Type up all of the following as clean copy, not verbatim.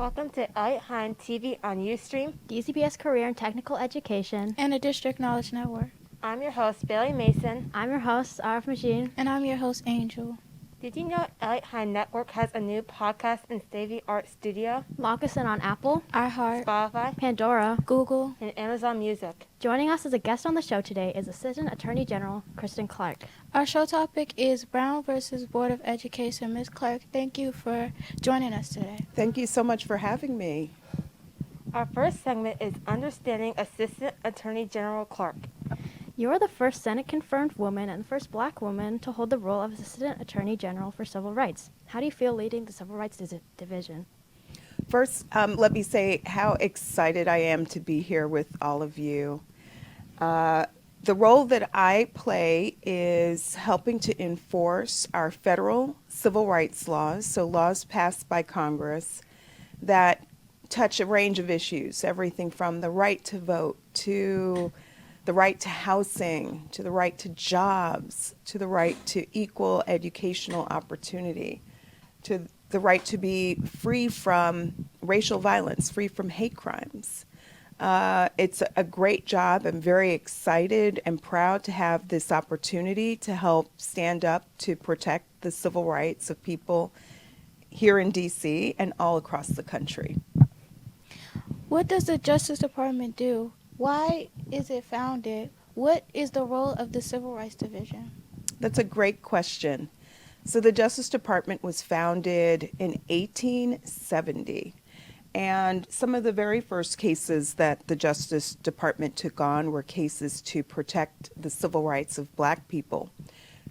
Welcome to Eliot-Hine TV on Ustream. DCPS Career and Technical Education. And a District Knowledge Network. I'm your host, Bailey Mason. I'm your host, RF Machine. And I'm your host, Angel. Did you know Eliot-Hine Network has a new podcast and state-of-the-art studio? Log us in on Apple, iHeart, Spotify, Pandora, Google, and Amazon Music. Joining us as a guest on the show today is Assistant Attorney General Kristen Clarke. Our show topic is Brown versus Board of Education. Ms. Clarke, thank you for joining us today. Thank you so much for having me. Our first segment is Understanding Assistant Attorney General Clarke. You are the first Senate-confirmed woman and the first black woman to hold the role of Assistant Attorney General for Civil Rights. How do you feel leading the Civil Rights Division? First, let me say how excited I am to be here with all of you. The role that I play is helping to enforce our federal civil rights laws, so laws passed by Congress that touch a range of issues, everything from the right to vote to the right to housing, to the right to jobs, to the right to equal educational opportunity, to the right to be free from racial violence, free from hate crimes. It's a great job. I'm very excited and proud to have this opportunity to help stand up to protect the civil rights of people here in DC and all across the country. What does the Justice Department do? Why is it founded? What is the role of the Civil Rights Division? That's a great question. So the Justice Department was founded in 1870. And some of the very first cases that the Justice Department took on were cases to protect the civil rights of black people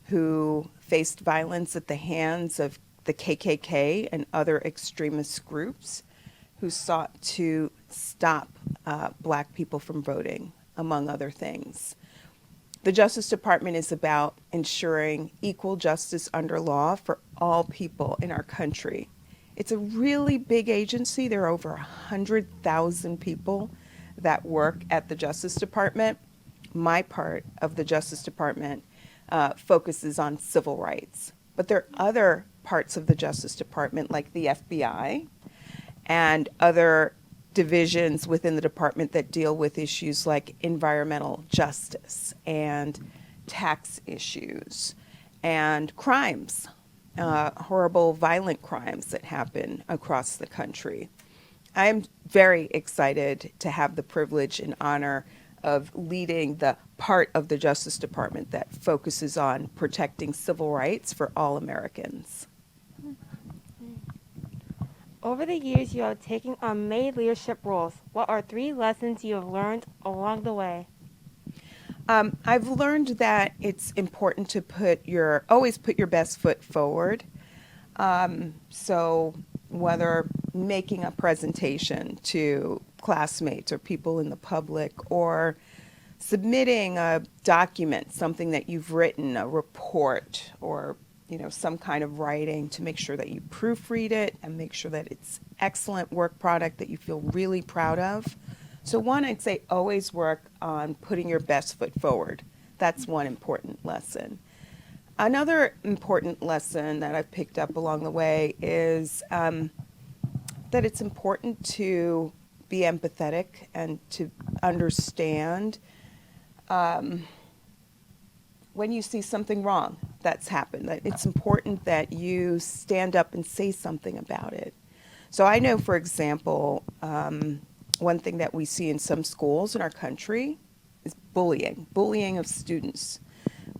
who faced violence at the hands of the KKK and other extremist groups who sought to stop black people from voting, among other things. The Justice Department is about ensuring equal justice under law for all people in our country. It's a really big agency. There are over 100,000 people that work at the Justice Department. My part of the Justice Department focuses on civil rights. But there are other parts of the Justice Department, like the FBI and other divisions within the department that deal with issues like environmental justice and tax issues and crimes, horrible violent crimes that happen across the country. I am very excited to have the privilege and honor of leading the part of the Justice Department that focuses on protecting civil rights for all Americans. Over the years, you have taken on many leadership roles. What are 3 lessons you have learned along the way? I've learned that it's important to always put your best foot forward. So whether making a presentation to classmates or people in the public, or submitting a document, something that you've written, a report, or some kind of writing, to make sure that you proofread it and make sure that it's excellent work product that you feel really proud of. So one, I'd say always work on putting your best foot forward. That's one important lesson. Another important lesson that I've picked up along the way is that it's important to be empathetic and to understand when you see something wrong that's happened, that it's important that you stand up and say something about it. So I know, for example, one thing that we see in some schools in our country is bullying of students.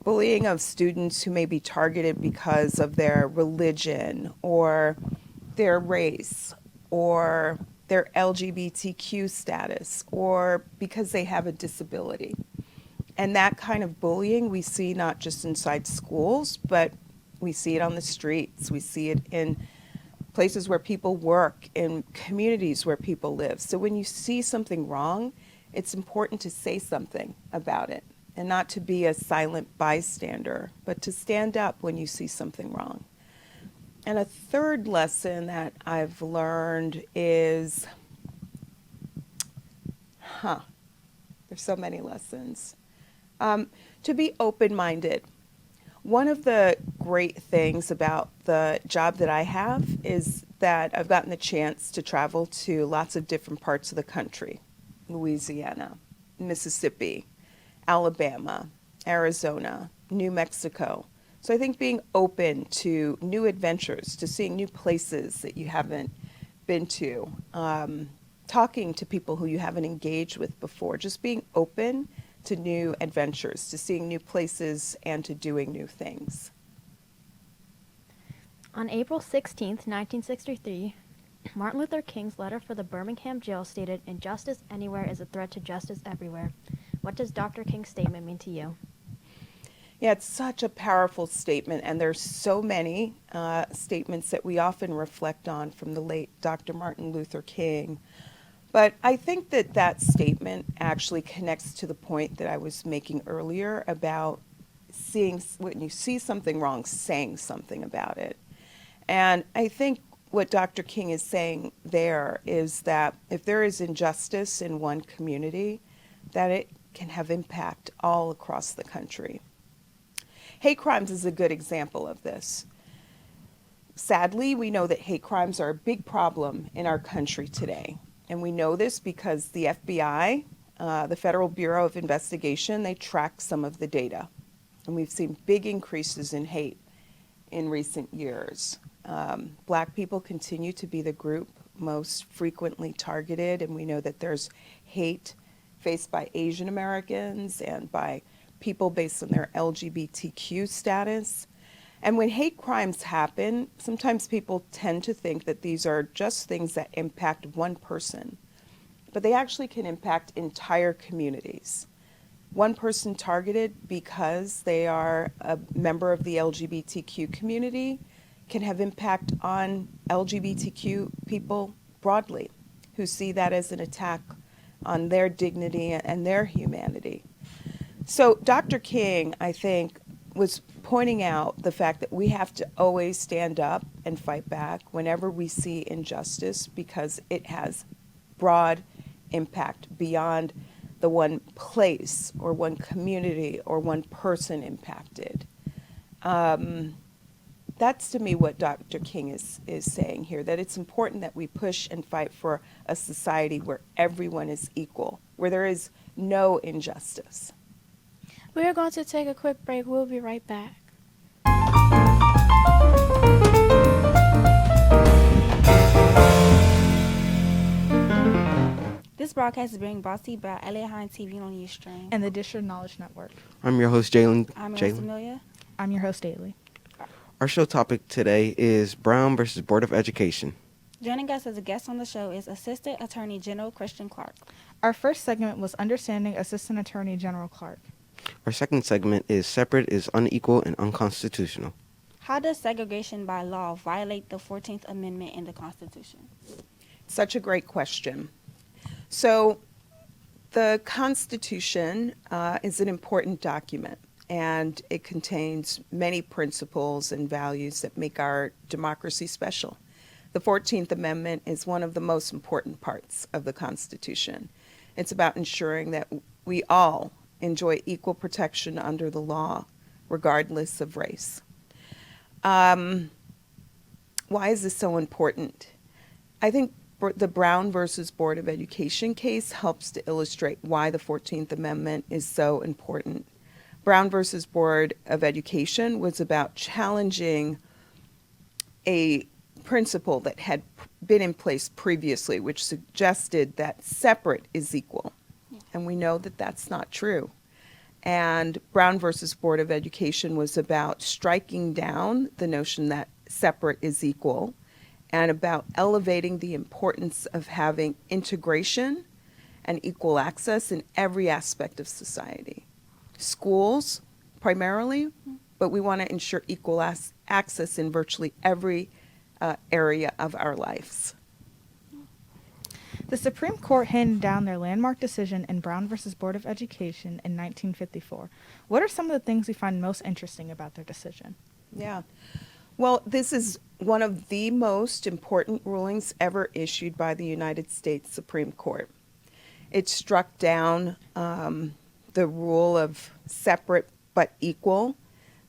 Bullying of students who may be targeted because of their religion or their race or their LGBTQ status or because they have a disability. And that kind of bullying we see not just inside schools, but we see it on the streets. We see it in places where people work, in communities where people live. So when you see something wrong, it's important to say something about it and not to be a silent bystander, but to stand up when you see something wrong. And a third lesson that I've learned is, there's so many lessons. To be open-minded. One of the great things about the job that I have is that I've gotten the chance to travel to lots of different parts of the country: Louisiana, Mississippi, Alabama, Arizona, New Mexico. So I think being open to new adventures, to seeing new places that you haven't been to, talking to people who you haven't engaged with before, just being open to new adventures, to seeing new places, and to doing new things. On April 16, 1963, Martin Luther King's letter for the Birmingham jail stated, "Injustice anywhere is a threat to justice everywhere." What does Dr. King's statement mean to you? Yeah, it's such a powerful statement, and there's so many statements that we often reflect on from the late Dr. Martin Luther King. But I think that that statement actually connects to the point that I was making earlier about seeing, when you see something wrong, saying something about it. And I think what Dr. King is saying there is that if there is injustice in one community, that it can have impact all across the country. Hate crimes is a good example of this. Sadly, we know that hate crimes are a big problem in our country today. And we know this because the FBI, the Federal Bureau of Investigation, they track some of the data. And we've seen big increases in hate in recent years. Black people continue to be the group most frequently targeted, and we know that there's hate faced by Asian Americans and by people based on their LGBTQ status. And when hate crimes happen, sometimes people tend to think that these are just things that impact one person, but they actually can impact entire communities. One person targeted because they are a member of the LGBTQ community can have impact on LGBTQ people broadly, who see that as an attack on their dignity and their humanity. So Dr. King, I think, was pointing out the fact that we have to always stand up and fight back whenever we see injustice, because it has broad impact beyond the one place or one community or one person impacted. That's to me what Dr. King is saying here, that it's important that we push and fight for a society where everyone is equal, where there is no injustice. We are going to take a quick break. We'll be right back. This broadcast is being brought to you by Eliot-Hine TV on Ustream. And the District Knowledge Network. I'm your host, Jalen. I'm your host, Amelia. I'm your host, Daly. Our show topic today is Brown versus Board of Education. Joining us as a guest on the show is Assistant Attorney General Kristen Clarke. Our first segment was Understanding Assistant Attorney General Clarke. Our second segment is Separate is Unequal and Unconstitutional. How does segregation by law violate the 14th Amendment in the Constitution? Such a great question. So the Constitution is an important document, and it contains many principles and values that make our democracy special. The 14th Amendment is one of the most important parts of the Constitution. It's about ensuring that we all enjoy equal protection under the law, regardless of race. Why is this so important? I think the Brown versus Board of Education case helps to illustrate why the 14th Amendment is so important. Brown versus Board of Education was about challenging a principle that had been in place previously, which suggested that separate is equal. And we know that that's not true. And Brown versus Board of Education was about striking down the notion that separate is equal, and about elevating the importance of having integration and equal access in every aspect of society. Schools, primarily, but we want to ensure equal access in virtually every area of our lives. The Supreme Court handed down their landmark decision in Brown versus Board of Education in 1954. What are some of the things you find most interesting about their decision? Yeah. Well, this is one of the most important rulings ever issued by the United States Supreme Court. It struck down the rule of separate but equal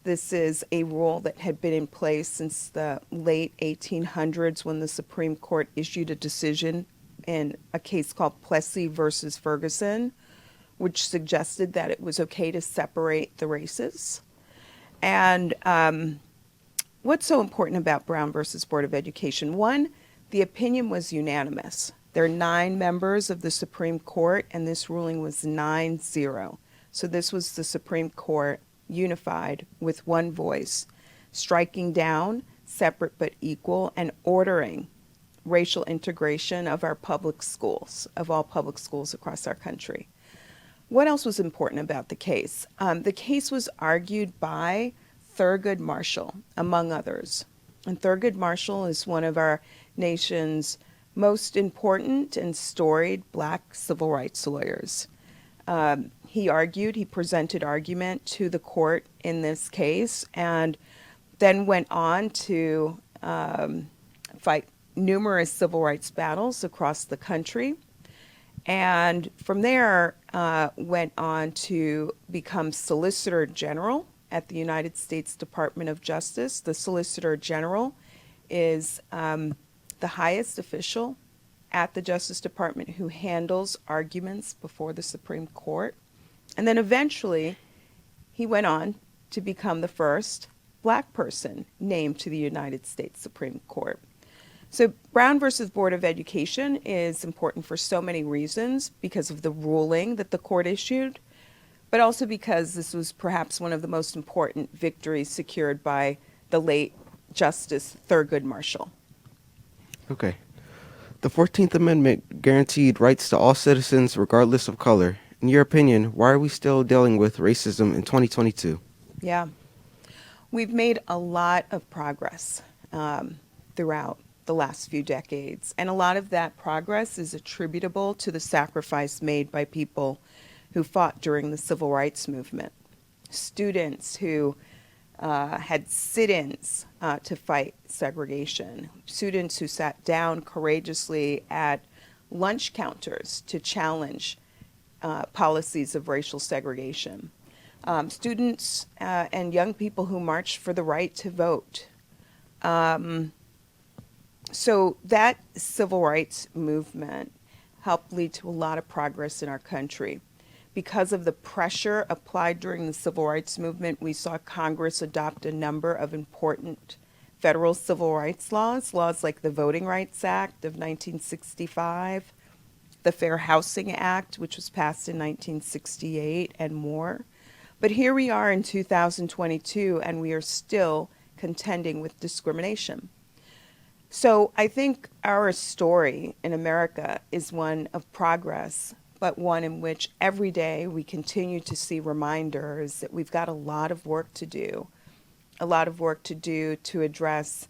This is a rule that had been in place since the late 1800s when the Supreme Court issued a decision in a case called Plessy versus Ferguson, which suggested that it was okay to separate the races. And what's so important about Brown versus Board of Education? One, the opinion was unanimous. There are 9 members of the Supreme Court, and this ruling was 9-0. So this was the Supreme Court unified with one voice, striking down separate but equal and ordering racial integration of our public schools, of all public schools across our country. What else was important about the case? The case was argued by Thurgood Marshall, among others. And Thurgood Marshall is one of our nation's most important and storied black civil rights lawyers. He presented argument to the court in this case, and then went on to fight numerous civil rights battles across the country. And from there, went on to become Solicitor General at the United States Department of Justice. The Solicitor General is the highest official at the Justice Department who handles arguments before the Supreme Court. And then eventually, he went on to become the first black person named to the United States Supreme Court. So Brown versus Board of Education is important for so many reasons, because of the ruling that the court issued, but also because this was perhaps one of the most important victories secured by the late Justice Thurgood Marshall. Okay. The 14th Amendment guaranteed rights to all citizens regardless of color. In your opinion, why are we still dealing with racism in 2022? Yeah. We've made a lot of progress throughout the last few decades, and a lot of that progress is attributable to the sacrifice made by people who fought during the civil rights movement. Students who had sit-ins to fight segregation, students who sat down courageously at lunch counters to challenge policies of racial segregation, students and young people who marched for the right to vote. So that civil rights movement helped lead to a lot of progress in our country. Because of the pressure applied during the civil rights movement, we saw Congress adopt a number of important federal civil rights laws like the Voting Rights Act of 1965, the Fair Housing Act, which was passed in 1968, and more. But here we are in 2022, and we are still contending with discrimination. So I think our story in America is one of progress, but one in which every day we continue to see reminders that we've got a lot of work to do to address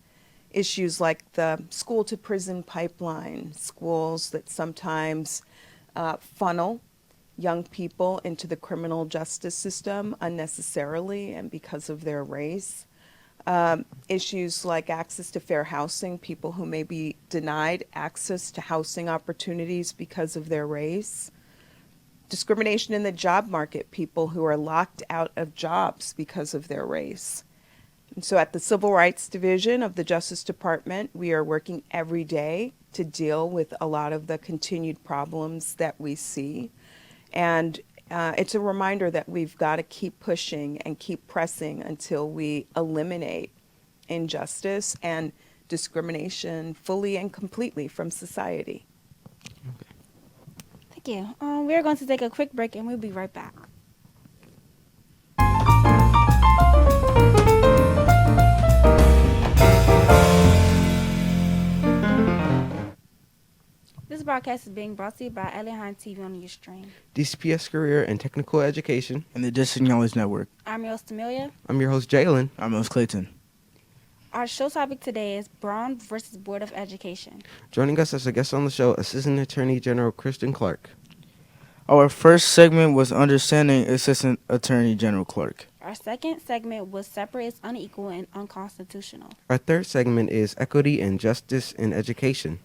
issues like the school to prison pipeline, schools that sometimes funnel young people into the criminal justice system unnecessarily and because of their race. Issues like access to fair housing, people who may be denied access to housing opportunities because of their race. Discrimination in the job market, people who are locked out of jobs because of their race. And so at the Civil Rights Division of the Justice Department, we are working every day to deal with a lot of the continued problems that we see. And it's a reminder that we've got to keep pushing and keep pressing until we eliminate injustice and discrimination fully and completely from society. Thank you. We're going to take a quick break and we'll be right back. This broadcast is being brought to you by Eliot-Hine TV on Ustream. DCPS Career and Technical Education. And the District Knowledge Network. I'm your host, Amelia. I'm your host, Jalen. I'm your host, Clayton. Our show topic today is Brown versus Board of Education. Joining us as a guest on the show, Assistant Attorney General Kristen Clarke. Our first segment was Understanding Assistant Attorney General Clarke. Our second segment was Separate is Unequal and Unconstitutional. Our third segment is Equity and Justice in Education.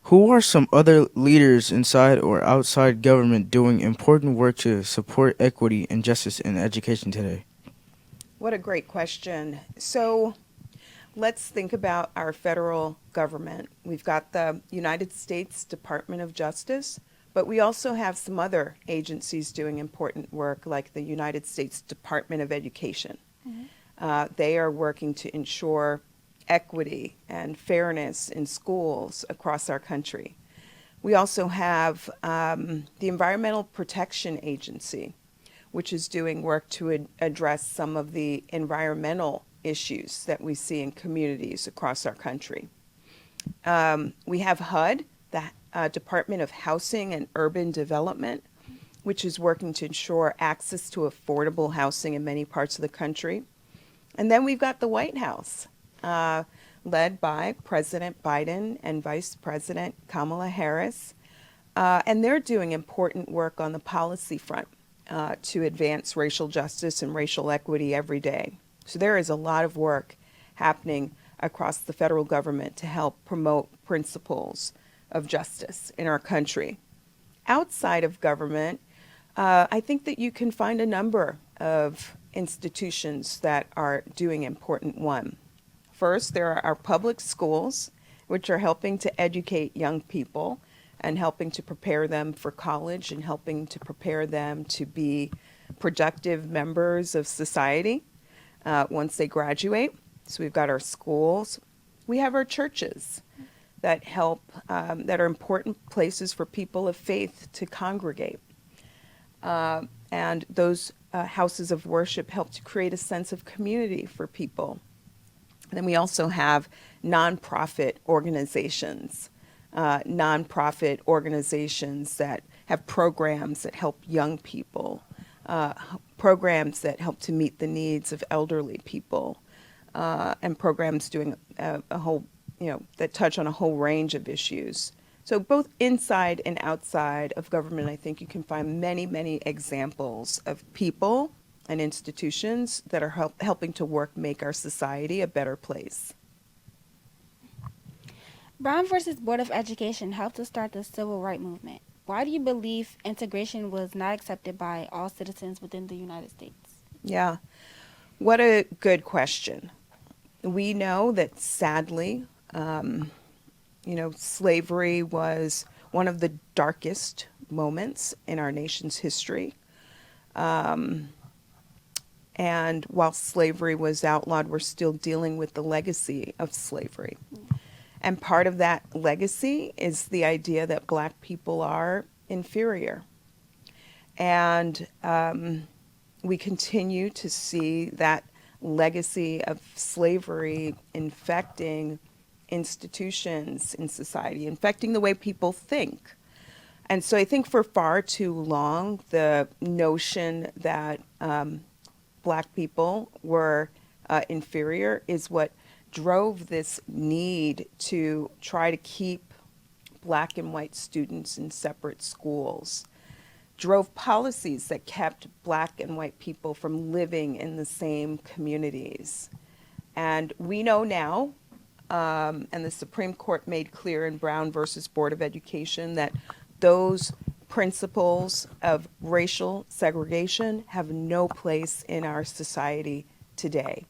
Who are some other leaders inside or outside government doing important work to support equity and justice in education today? What a great question. So let's think about our federal government. We've got the United States Department of Justice, but we also have some other agencies doing important work, like the United States Department of Education. They are working to ensure equity and fairness in schools across our country. We also have the Environmental Protection Agency, which is doing work to address some of the environmental issues that we see in communities across our country. We have HUD, the Department of Housing and Urban Development, which is working to ensure access to affordable housing in many parts of the country. And then we've got the White House, led by President Biden and Vice President Kamala Harris. And they're doing important work on the policy front to advance racial justice and racial equity every day. So there is a lot of work happening across the federal government to help promote principles of justice in our country. Outside of government, I think that you can find a number of institutions that are doing important one. First, there are our public schools, which are helping to educate young people and helping to prepare them for college and helping to prepare them to be productive members of society once they graduate. So we've got our schools. We have our churches that help, that are important places for people of faith to congregate. And those houses of worship help to create a sense of community for people. And then we also have nonprofit organizations that have programs that help young people, programs that help to meet the needs of elderly people, and programs doing a whole, that touch on a whole range of issues. So both inside and outside of government, I think you can find many, many examples of people and institutions that are helping to make our society a better place. Brown versus Board of Education helped to start the civil rights movement. Why do you believe integration was not accepted by all citizens within the United States? Yeah, what a good question. We know that sadly, slavery was one of the darkest moments in our nation's history. And while slavery was outlawed, we're still dealing with the legacy of slavery. And part of that legacy is the idea that Black people are inferior. And we continue to see that legacy of slavery infecting institutions in society, infecting the way people think. And so I think for far too long, the notion that Black people were inferior is what drove this need to try to keep Black and white students in separate schools, drove policies that kept Black and white people from living in the same communities. And we know now, and the Supreme Court made clear in Brown versus Board of Education, that those principles of racial segregation have no place in our society today.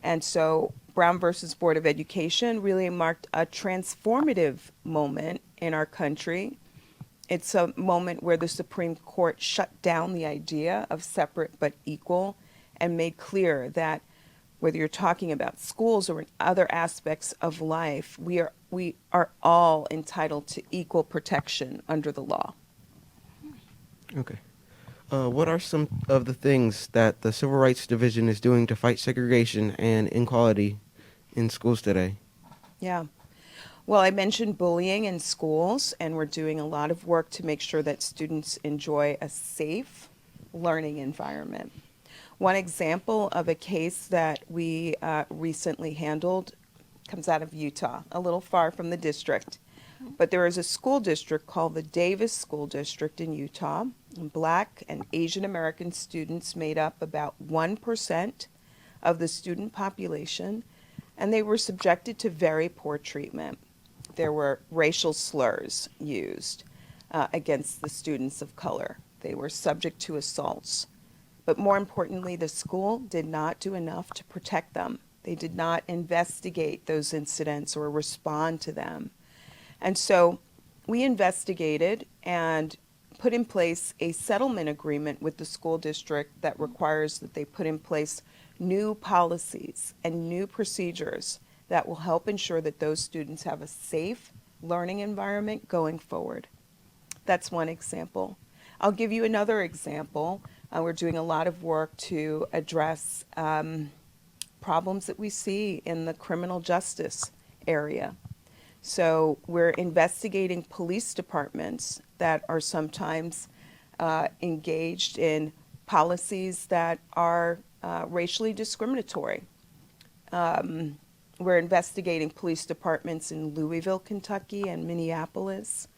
And so Brown versus Board of Education really marked a transformative moment in our country. It's a moment where the Supreme Court shut down the idea of separate but equal and made clear that whether you're talking about schools or in other aspects of life, we are all entitled to equal protection under the law. Okay. What are some of the things that the Civil Rights Division is doing to fight segregation and inequality in schools today? Yeah. Well, I mentioned bullying in schools, and we're doing a lot of work to make sure that students enjoy a safe learning environment. One example of a case that we recently handled comes out of Utah, a little far from the district. But there is a school district called the Davis School District in Utah. Black and Asian American students made up about 1% of the student population, and they were subjected to very poor treatment. There were racial slurs used against the students of color. They were subject to assaults. But more importantly, the school did not do enough to protect them. They did not investigate those incidents or respond to them. And so we investigated and put in place a settlement agreement with the school district that requires that they put in place new policies and new procedures that will help ensure that those students have a safe learning environment going forward. That's one example. I'll give you another example. We're doing a lot of work to address problems that we see in the criminal justice area. So we're investigating police departments that are sometimes engaged in policies that are racially discriminatory. We're investigating police departments in Louisville, Kentucky, and Minneapolis,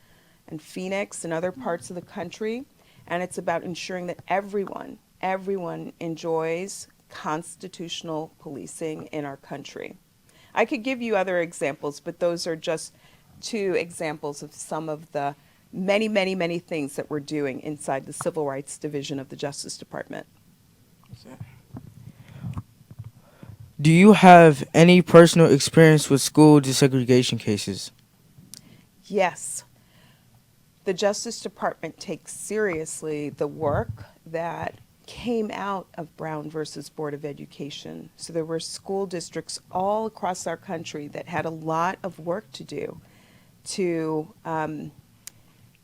and Phoenix, and other parts of the country. And it's about ensuring that everyone enjoys constitutional policing in our country. I could give you other examples, but those are just two examples of some of the many, many, many things that we're doing inside the Civil Rights Division of the Justice Department. Do you have any personal experience with school desegregation cases? Yes. The Justice Department takes seriously the work that came out of Brown versus Board of Education. So there were school districts all across our country that had a lot of work to do to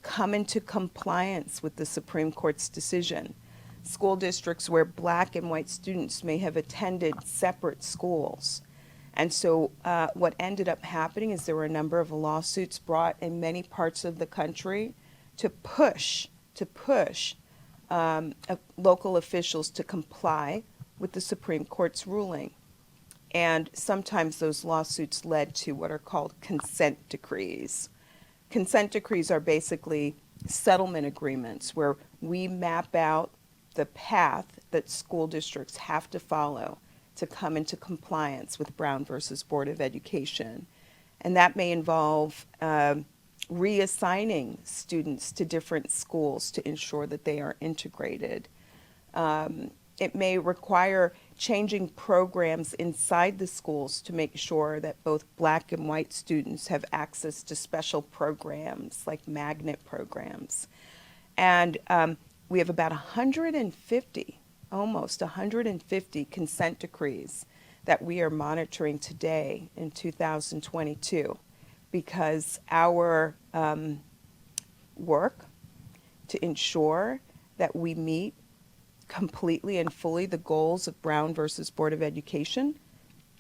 come into compliance with the Supreme Court's decision. School districts where black and white students may have attended separate schools. And so what ended up happening is there were a number of lawsuits brought in many parts of the country to push local officials to comply with the Supreme Court's ruling. And sometimes those lawsuits led to what are called consent decrees. Consent decrees are basically settlement agreements where we map out the path that school districts have to follow to come into compliance with Brown versus Board of Education. And that may involve reassigning students to different schools to ensure that they are integrated. It may require changing programs inside the schools to make sure that both black and white students have access to special programs like magnet programs. And we have about 150, almost 150 consent decrees that we are monitoring today in 2022 because our work to ensure that we meet completely and fully the goals of Brown versus Board of Education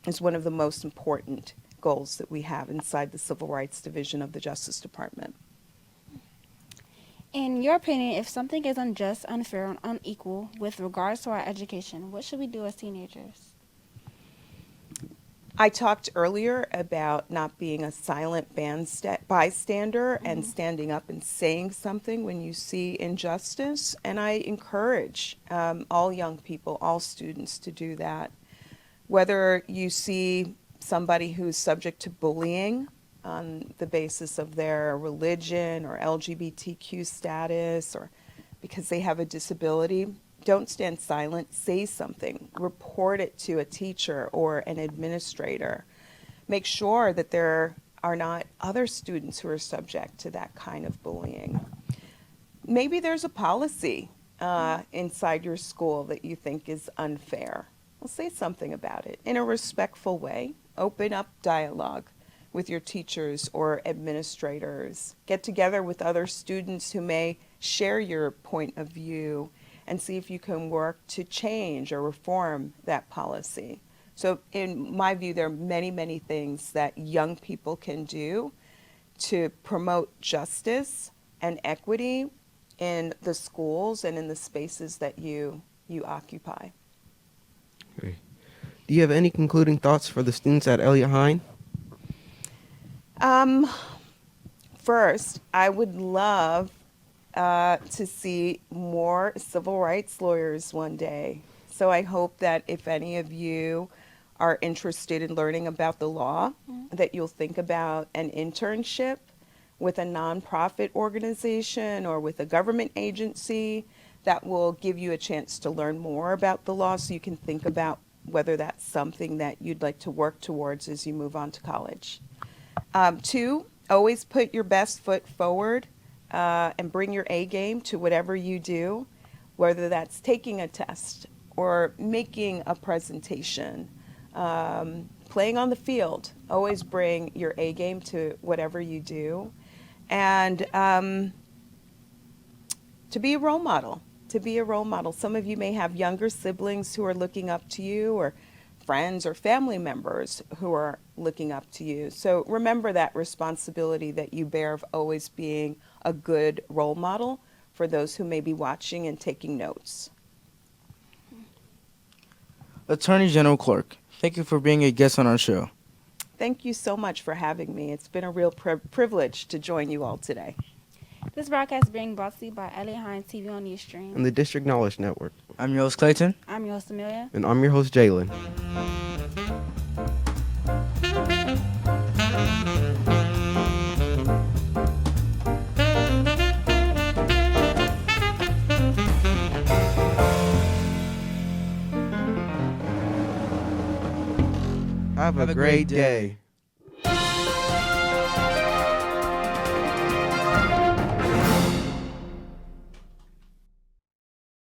is one of the most important goals that we have inside the Civil Rights Division of the Justice Department. In your opinion, if something is unjust, unfair, and unequal with regards to our education, what should we do as teenagers? I talked earlier about not being a silent bystander and standing up and saying something when you see injustice. And I encourage all young people, all students to do that. Whether you see somebody who's subject to bullying on the basis of their religion or LGBTQ status or because they have a disability, don't stand silent, say something, report it to a teacher or an administrator. Make sure that there are not other students who are subject to that kind of bullying. Maybe there's a policy inside your school that you think is unfair. Well, say something about it in a respectful way. Open up dialogue with your teachers or administrators. Get together with other students who may share your point of view and see if you can work to change or reform that policy. So in my view, there are many, many things that young people can do to promote justice and equity in the schools and in the spaces that you occupy. Okay. Do you have any concluding thoughts for the students at Eliot-Hine? First, I would love to see more civil rights lawyers one day. So I hope that if any of you are interested in learning about the law, that you'll think about an internship with a nonprofit organization or with a government agency that will give you a chance to learn more about the law so you can think about whether that's something that you'd like to work towards as you move on to college. 2, always put your best foot forward and bring your A game to whatever you do, whether that's taking a test or making a presentation, playing on the field. Always bring your A game to whatever you do. And to be a role model. Some of you may have younger siblings who are looking up to you, or friends or family members who are looking up to you. So remember that responsibility that you bear of always being a good role model for those who may be watching and taking notes. Attorney General Clarke, thank you for being a guest on our show. Thank you so much for having me. It's been a real privilege to join you all today. This broadcast is being brought to you by Eliot-Hine TV on Ustream. And the District Knowledge Network. I'm your host, Clayton. I'm your host, Amelia. And I'm your host, Jalen. Have a great day.